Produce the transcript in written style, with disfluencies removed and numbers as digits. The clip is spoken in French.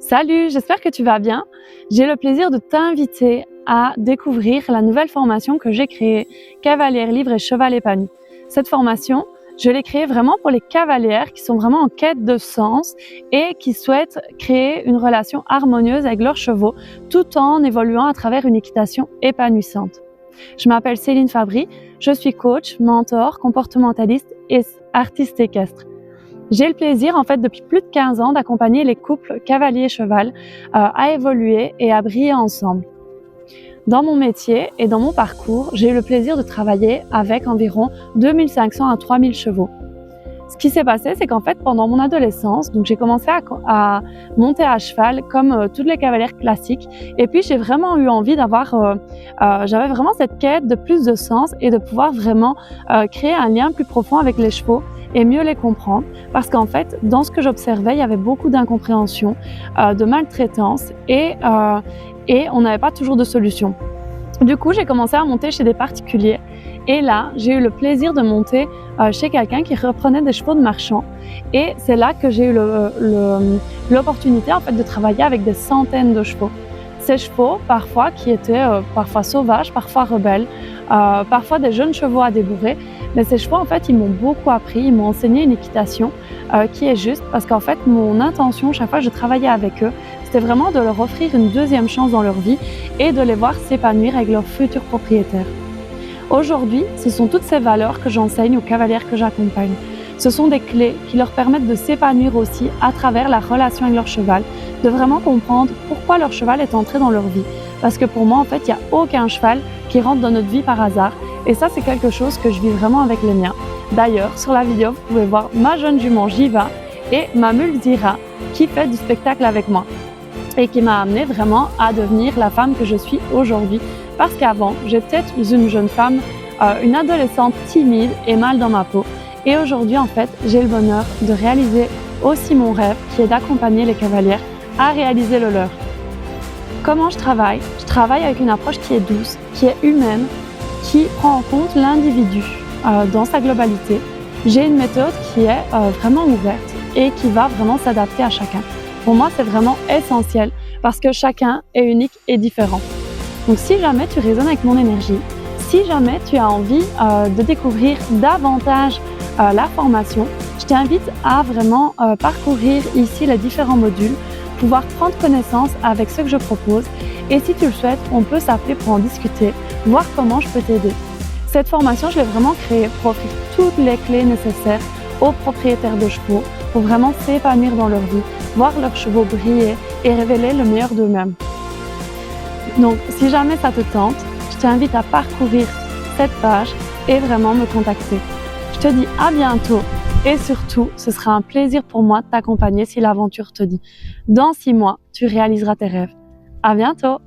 Salut, j'espère que tu vas bien. J'ai le plaisir de t'inviter à découvrir la nouvelle formation que j'ai créée, Cavalière libre et cheval épanoui. Cette formation, je l'ai créée vraiment pour les cavalières qui sont vraiment en quête de sens et qui souhaitent créer une relation harmonieuse avec leurs chevaux tout en évoluant à travers une équitation épanouissante. Je m'appelle Céline Fabry, je suis coach, mentor, comportementaliste et artiste équestre. J'ai le plaisir, en fait, depuis plus de 15 ans, d'accompagner les couples cavalier-cheval à évoluer et à briller ensemble. Dans mon métier et dans mon parcours, j'ai eu le plaisir de travailler avec environ 2500 à 3000 chevaux. Ce qui s'est passé, c'est qu'en fait, pendant mon adolescence, donc j'ai commencé à monter à cheval comme toutes les cavalières classiques. Et puis, j'ai vraiment eu envie j'avais vraiment cette quête de plus de sens et de pouvoir vraiment créer un lien plus profond avec les chevaux et mieux les comprendre. Parce qu'en fait, dans ce que j'observais, il y avait beaucoup d'incompréhension, de maltraitance et on n'avait pas toujours de solution. Du coup, j'ai commencé à monter chez des particuliers et là, j'ai eu le plaisir de monter chez quelqu'un qui reprenait des chevaux de marchand et c'est là que j'ai eu l'opportunité en fait de travailler avec des centaines de chevaux. Ces chevaux, parfois, qui étaient parfois sauvages, parfois rebelles, parfois des jeunes chevaux à débourrer, mais ces chevaux, en fait, ils m'ont beaucoup appris, ils m'ont enseigné une équitation qui est juste parce qu'en fait, mon intention, chaque fois que je travaillais avec eux, c'était vraiment de leur offrir une deuxième chance dans leur vie et de les voir s'épanouir avec leurs futurs propriétaires. Aujourd'hui, ce sont toutes ces valeurs que j'enseigne aux cavalières que j'accompagne. Ce sont des clés qui leur permettent de s'épanouir aussi à travers la relation avec leur cheval, de vraiment comprendre pourquoi leur cheval est entré dans leur vie. Parce que pour moi, en fait, il n'y a aucun cheval qui rentre dans notre vie par hasard. Et ça, c'est quelque chose que je vis vraiment avec les miens. D'ailleurs, sur la vidéo, vous pouvez voir ma jeune jument Jiva et ma mule Zira qui fait du spectacle avec moi et qui m'a amenée vraiment à devenir la femme que je suis aujourd'hui. Parce qu'avant, j'étais une jeune femme, une adolescente timide et mal dans ma peau. Et aujourd'hui, en fait, j'ai le bonheur de réaliser aussi mon rêve, qui est d'accompagner les cavalières à réaliser le leur. Comment je travaille? Je travaille avec une approche qui est douce, qui est humaine, qui prend en compte l'individu dans sa globalité. J'ai une méthode qui est vraiment ouverte et qui va vraiment s'adapter à chacun. Pour moi, c'est vraiment essentiel parce que chacun est unique et différent. Donc, si jamais tu résonnes avec mon énergie, si jamais tu as envie de découvrir davantage la formation, je t'invite à vraiment parcourir ici les différents modules, pouvoir prendre connaissance avec ce que je propose. Et si tu le souhaites, on peut s'appeler pour en discuter, voir comment je peux t'aider. Cette formation, je l'ai vraiment créée pour offrir toutes les clés nécessaires aux propriétaires de chevaux pour vraiment s'épanouir dans leur vie, voir leurs chevaux briller et révéler le meilleur d'eux-mêmes. Donc, si jamais ça te tente, je t'invite à parcourir cette page et vraiment me contacter. Je te dis à bientôt et surtout, ce sera un plaisir pour moi de t'accompagner si l'aventure te dit. Dans 6 mois, tu réaliseras tes rêves. À bientôt!